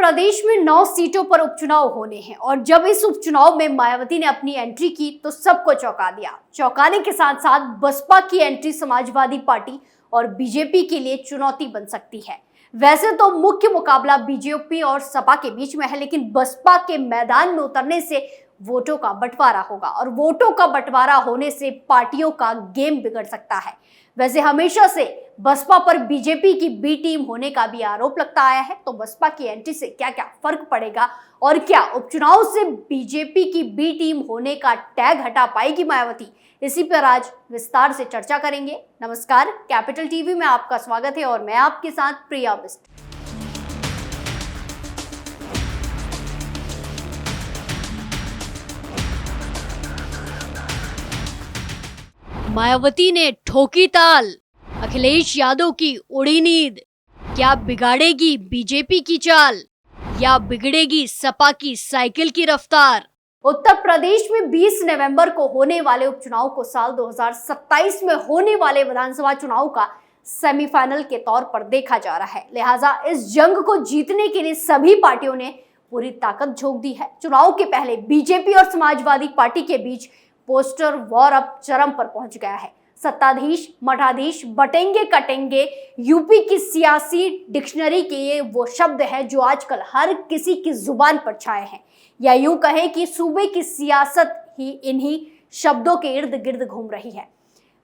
प्रदेश में 9 सीटों पर उपचुनाव होने हैं और जब इस उपचुनाव में मायावती ने अपनी एंट्री की तो सबको चौंका दिया। चौंकाने के साथ साथ बसपा की एंट्री समाजवादी पार्टी और बीजेपी के लिए चुनौती बन सकती है। वैसे तो मुख्य मुकाबला बीजेपी और सपा के बीच में है, लेकिन बसपा के मैदान में उतरने से वोटों का बंटवारा होगा और वोटों का बंटवारा होने से पार्टियों का गेम बिगड़ सकता है। वैसे हमेशा से बसपा पर बीजेपी की बी टीम होने का भी आरोप लगता आया है, तो बसपा की एंट्री से क्या क्या फर्क पड़ेगा और क्या उपचुनाव से बीजेपी की बी टीम होने का टैग हटा पाएगी मायावती, इसी पर आज विस्तार से चर्चा करेंगे। नमस्कार, कैपिटल टीवी में आपका स्वागत है और मैं आपके साथ प्रिया बिस्ट। मायावती ने ठोकी ताल, अखिलेश यादव की उड़ी नींद। क्या बिगाड़ेगी बीजेपी की चाल या बिगड़ेगी सपा की साइकिल की रफ्तार? उत्तर प्रदेश में 20 नवंबर को होने वाले उपचुनाव को साल 2027 में होने वाले विधानसभा चुनाव का सेमीफाइनल के तौर पर देखा जा रहा है। लिहाजा इस जंग को जीतने के लिए सभी पार्टियों ने पूरी ताकत झोंक दी है। चुनाव के पहले बीजेपी और समाजवादी पार्टी के बीच पोस्टर वॉर अब चरम पर पहुंच गया है। सत्ताधीश मठाधीश बटेंगे कटेंगे यूपी की सियासी डिक्शनरी के ये वो शब्द है जो आजकल हर किसी की जुबान पर छाए हैं, या यूं कहें कि सूबे की सियासत ही इन्हीं शब्दों के इर्द गिर्द घूम रही है।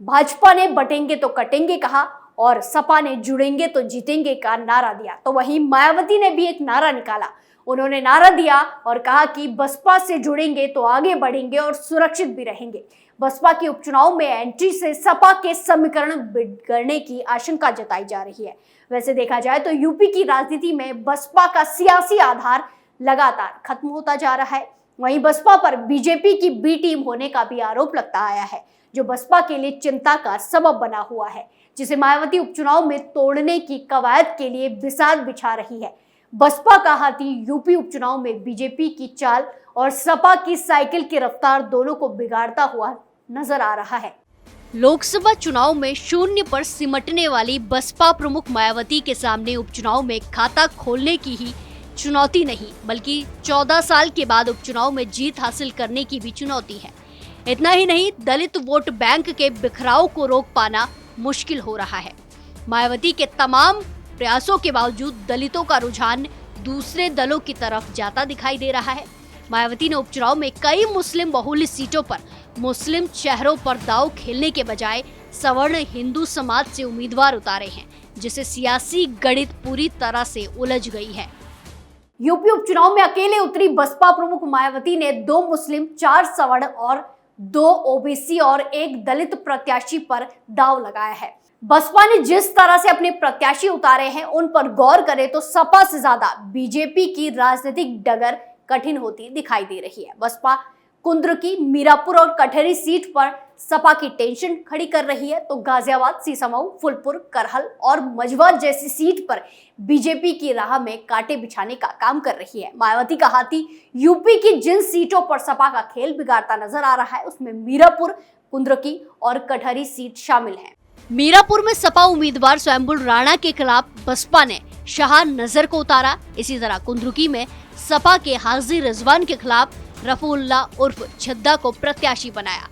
भाजपा ने बटेंगे तो कटेंगे कहा और सपा ने जुड़ेंगे तो जीतेंगे का नारा दिया, तो वहीं मायावती ने भी एक नारा निकाला। उन्होंने नारा दिया और कहा कि बसपा से जुड़ेंगे तो आगे बढ़ेंगे और सुरक्षित भी रहेंगे। बसपा के उपचुनाव में एंट्री से सपा के समीकरण बिगड़ने की आशंका जताई जा रही है। वैसे देखा जाए तो यूपी की राजनीति में बसपा का सियासी आधार लगातार खत्म होता जा रहा है। वहीं बसपा पर बीजेपी की बी टीम होने का भी आरोप लगता आया है, जो बसपा के लिए चिंता का सबब बना हुआ है, जिसे मायावती उपचुनाव में तोड़ने की कवायद के लिए बिसात बिछा रही है। बसपा का हाथी यूपी उपचुनाव में बीजेपी की चाल और सपा की साइकिल की रफ्तार दोनों को बिगाड़ता हुआ नजर आ रहा है। लोकसभा चुनाव में शून्य पर सिमटने वाली बसपा प्रमुख मायावती के सामने उपचुनाव में खाता खोलने की ही चुनौती नहीं, बल्कि 14 साल के बाद उपचुनाव में जीत हासिल करने की भी चुनौती है। इतना ही नहीं, दलित वोट बैंक के बिखराव को रोक पाना मुश्किल हो रहा है। मायावती के तमाम प्रयासों के बावजूद दलितों का रुझान दूसरे दलों की तरफ जाता दिखाई दे रहा है। मायावती ने उपचुनाव में कई मुस्लिम बहुल सीटों पर मुस्लिम चेहरों पर दांव खेलने के बजाय सवर्ण हिंदू समाज से उम्मीदवार उतारे हैं, जिससे सियासी गणित पूरी तरह से उलझ गई है। यूपी उपचुनाव में अकेले उतरी बसपा प्रमुख मायावती ने 2 मुस्लिम, 4 सवर्ण और 2 ओबीसी और 1 दलित प्रत्याशी पर दांव लगाया है। बसपा ने जिस तरह से अपने प्रत्याशी उतारे हैं उन पर गौर करें तो सपा से ज्यादा बीजेपी की राजनीतिक डगर कठिन होती दिखाई दे रही है। बसपा कुंद्रकी, मीरापुर और कटहरी सीट पर सपा की टेंशन खड़ी कर रही है, तो गाजियाबाद, सीसामऊ, फुलपुर, करहल और मझवा जैसी सीट पर बीजेपी की राह में कांटे बिछाने का काम कर रही है। मायावती का हाथी यूपी की जिन सीटों पर सपा का खेल बिगाड़ता नजर आ रहा है उसमें मीरापुर, कुंद्रकी और कटहरी सीट शामिल है। मीरापुर में सपा उम्मीदवार स्वयंबुल राणा के खिलाफ बसपा ने शाह नजर को उतारा। इसी तरह कुंद्रुकी में सपा के हाजी रिजवान के खिलाफ रफुल्ला उर्फ छद्दा को प्रत्याशी बनाया।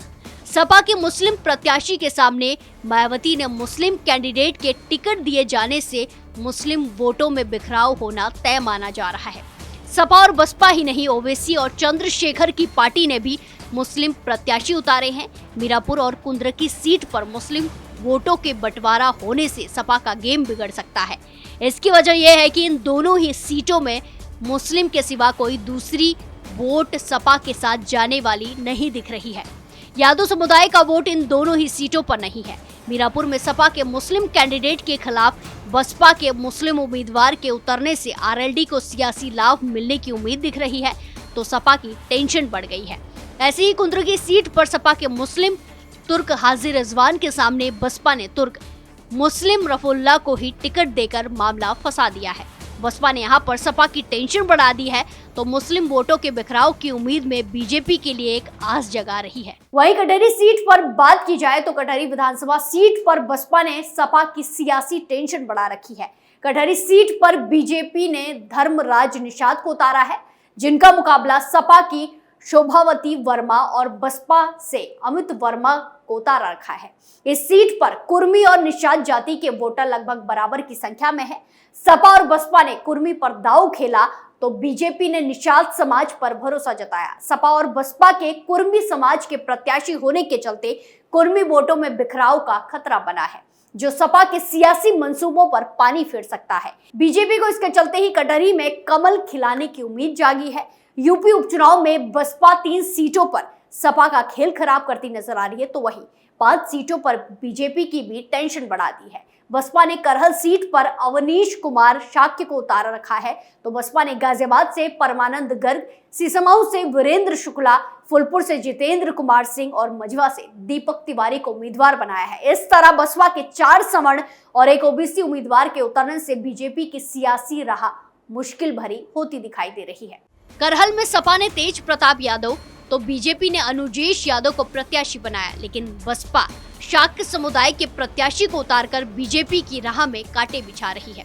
सपा के मुस्लिम प्रत्याशी के सामने मायावती ने मुस्लिम कैंडिडेट के टिकट दिए जाने से मुस्लिम वोटों में बिखराव होना तय माना जा रहा है। सपा और बसपा ही नहीं, ओवैसी और चंद्रशेखर की पार्टी ने भी मुस्लिम प्रत्याशी उतारे हैं। मीरापुर और कुंद्रकी सीट पर मुस्लिम वोटों के बंटवारा होने से सपा का गेम बिगड़ सकता है। इसकी वजह यह है कि इन दोनों ही सीटों में मुस्लिम के सिवा कोई दूसरी वोट सपा के साथ जाने वाली नहीं दिख रही है। यादव समुदाय का वोट इन दोनों ही सीटों पर नहीं है। मीरापुर में सपा के मुस्लिम कैंडिडेट के खिलाफ बसपा के मुस्लिम उम्मीदवार के उतरने से आरएलडी को सियासी लाभ मिलने की उम्मीद दिख रही है, तो सपा की टेंशन बढ़ गई है। ऐसे ही कुंद्रकी सीट पर सपा के मुस्लिम तुर्क हाजी रिजवान के सामने बसपा ने तुर्क मुस्लिम रफुल्ला को ही टिकट देकर मामला फंसा दिया है। बसपा ने यहाँ पर सपा की टेंशन बढ़ा दी है, तो मुस्लिम वोटों के बिखराव की उम्मीद में बीजेपी के लिए एक आस जगा रही है। वहीं कटहरी सीट पर बात की जाए तो कटहरी विधानसभा सीट पर बसपा ने सपा की सियासी टेंशन बढ़ा रखी है। कटहरी सीट पर बीजेपी ने धर्मराज निषाद को उतारा है, जिनका मुकाबला सपा की शोभावती वर्मा और बसपा से अमित वर्मा को उतारा रखा है। इस सीट पर कुर्मी और निषाद जाति के वोटर लगभग बराबर की संख्या में है। सपा और बसपा ने कुर्मी पर दांव खेला तो बीजेपी ने निषाद समाज पर भरोसा जताया। सपा और बसपा के कुर्मी समाज के प्रत्याशी होने के चलते कुर्मी वोटों में बिखराव का खतरा बना है, जो सपा के सियासी मंसूबों पर पानी फेर सकता है। बीजेपी को इसके चलते ही कटहरी में कमल खिलाने की उम्मीद जागी है। यूपी उपचुनाव में बसपा 3 सीटों पर सपा का खेल खराब करती नजर आ रही है, तो वहीं 5 सीटों पर बीजेपी की भी टेंशन बढ़ा दी है। बसपा ने करहल सीट पर अवनीश कुमार शाक्य को उतारा रखा है, तो बसपा ने गाजियाबाद से परमानंद गर्ग, सीसमाऊ से वीरेंद्र शुक्ला, फुलपुर से जितेंद्र कुमार सिंह और मझवा से दीपक तिवारी को उम्मीदवार बनाया है। इस तरह बसपा के 4 सवर्ण और एक ओबीसी उम्मीदवार के उतरने से बीजेपी की सियासी राह मुश्किल भरी होती दिखाई दे रही है। करहल में सपा ने तेज प्रताप यादव तो बीजेपी ने अनुजेश यादव को प्रत्याशी बनाया, लेकिन बसपा शाक्य समुदाय के प्रत्याशी को उतारकर बीजेपी की राह में कांटे बिछा रही है।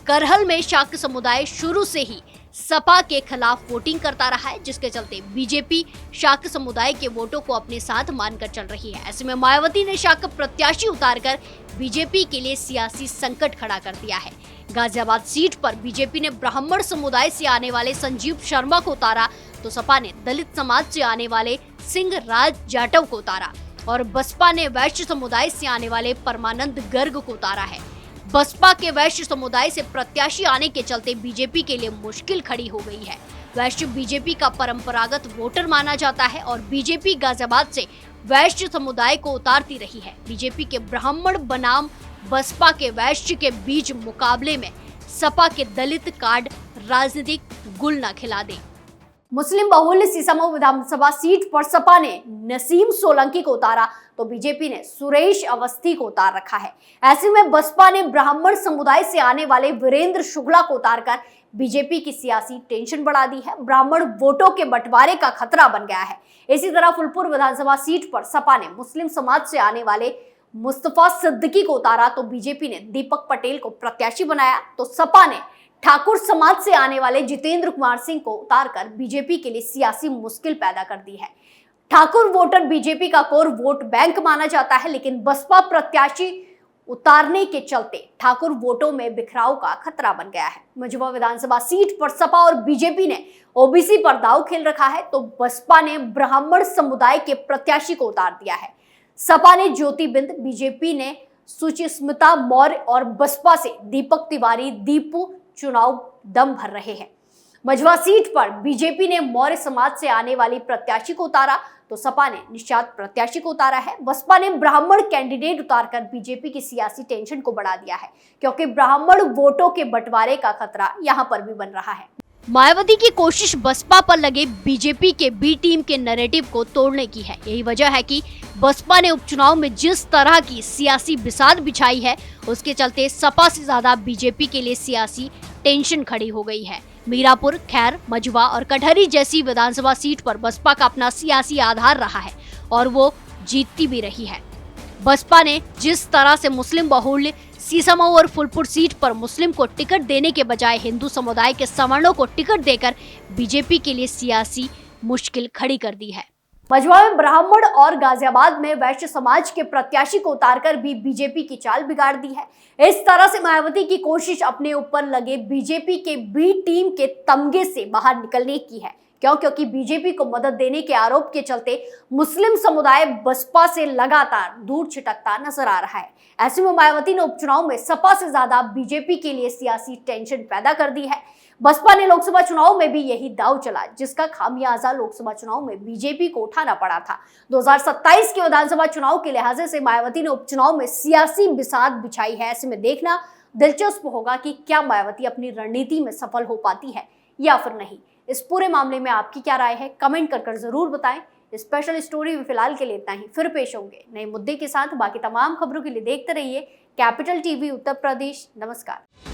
करहल में शाक्य समुदाय शुरू से ही सपा के खिलाफ वोटिंग करता रहा है, जिसके चलते बीजेपी शाक्य समुदाय के वोटों को अपने साथ मानकर चल रही है। ऐसे में मायावती ने शाक्य प्रत्याशी उतारकर बीजेपी के लिए सियासी संकट खड़ा कर दिया है। गाजियाबाद सीट पर बीजेपी ने ब्राह्मण समुदाय से आने वाले संजीव शर्मा को उतारा, तो सपा ने दलित समाज से आने वाले सिंह राज जाटव को उतारा और बसपा ने वैश्य समुदाय से आने वाले परमानंद गर्ग को उतारा है। बसपा के वैश्य समुदाय से प्रत्याशी आने के चलते बीजेपी के लिए मुश्किल खड़ी हो गई है। वैश्य बीजेपी का परंपरागत वोटर माना जाता है और बीजेपी गाजियाबाद से वैश्य समुदाय को उतारती रही है। बीजेपी के ब्राह्मण बनाम बसपा के वैश्य के बीच मुकाबले में सपा के दलित कार्ड राजनीतिक गुल न खिला दे। मुस्लिम बहुल्य सीसमाऊ विधानसभा सीट पर सपा ने नसीम सोलंकी को उतारा, तो बीजेपी ने सुरेश अवस्थी को उतार रखा है। ऐसे में बसपा ने ब्राह्मण समुदाय से आने वाले वीरेंद्र शुक्ला को उतारकर बीजेपी की सियासी टेंशन बढ़ा दी है। ब्राह्मण वोटों के बंटवारे का खतरा बन गया है। इसी तरह फुलपुर विधानसभा सीट पर सपा ने मुस्लिम समाज से आने वाले मुस्तफा सिद्दीकी को उतारा, तो बीजेपी ने दीपक पटेल को प्रत्याशी बनाया, तो सपा ने ठाकुर समाज से आने वाले जितेंद्र कुमार सिंह को उतारकर बीजेपी के लिए सियासी मुश्किल पैदा कर दी है। ठाकुर वोटर बीजेपी का कोर वोट बैंक माना जाता है, लेकिन बसपा प्रत्याशी उतारने के चलते ठाकुर वोटों में बिखराव का खतरा बन गया है। मझवा विधानसभा सीट पर सपा और बीजेपी ने ओबीसी पर दांव खेल रखा है, तो बसपा ने ब्राह्मण समुदाय के प्रत्याशी को उतार दिया है। सपा ने ज्योति बिंद, बीजेपी ने सुचिस्मिता मौर्य और बसपा से दीपक तिवारी, दीपू चुनाव दम भर रहे हैं। मझवा सीट पर बीजेपी ने मौर्य समाज से आने वाली प्रत्याशी को उतारा, तो सपा ने निषाद प्रत्याशी को उतारा है। बसपा ने ब्राह्मण कैंडिडेट उतारकर बीजेपी की सियासी टेंशन को बढ़ा दिया है, क्योंकि ब्राह्मण वोटों के बंटवारे का खतरा यहां पर भी बन रहा है। मायावती की कोशिश बसपा पर लगे बीजेपी के बी टीम के नैरेटिव को तोड़ने की है। यही वजह है कि बसपा ने उपचुनाव में जिस तरह की सियासी बिसात बिछाई है, उसके चलते सपा से ज्यादा बीजेपी के लिए सियासी टेंशन खड़ी हो गई है। मीरापुर, खैर, मझवा और कटहरी जैसी विधानसभा सीट पर बसपा का अपना सियासी आधार रहा है और वो जीतती भी रही है। बसपा ने जिस तरह से मुस्लिम बहुल्य सीसमाऊ और फुलपुर सीट पर मुस्लिम को टिकट देने के बजाय हिंदू समुदाय के सवर्णों को टिकट देकर बीजेपी के लिए सियासी मुश्किल खड़ी कर दी है। मझवा में ब्राह्मण और गाजियाबाद में वैश्य समाज के प्रत्याशी को उतारकर भी बीजेपी की चाल बिगाड़ दी है। इस तरह से मायावती की कोशिश अपने ऊपर लगे बीजेपी के बी टीम के तमगे से बाहर निकलने की है। क्योंकि बीजेपी को मदद देने के आरोप के चलते मुस्लिम समुदाय बसपा से लगातार दूर छिटकता नजर आ रहा है। ऐसे में मायावती ने उपचुनाव में सपा से ज्यादा बीजेपी के लिए सियासी टेंशन पैदा कर दी है। बसपा ने लोकसभा चुनाव में भी यही दांव चला, जिसका खामियाजा लोकसभा चुनाव में बीजेपी को उठाना पड़ा था। 2027 के विधानसभा चुनाव के लिहाजे से मायावती ने उपचुनाव में सियासी बिसात बिछाई है। ऐसे में देखना दिलचस्प होगा कि क्या मायावती अपनी रणनीति में सफल हो पाती है या फिर नहीं। इस पूरे मामले में आपकी क्या राय है, कमेंट कर जरूर बताएं। स्पेशल स्टोरी में फिलहाल के लिए इतना ही। फिर पेश होंगे नए मुद्दे के साथ। बाकी तमाम खबरों के लिए देखते रहिए कैपिटल टीवी उत्तर प्रदेश। नमस्कार।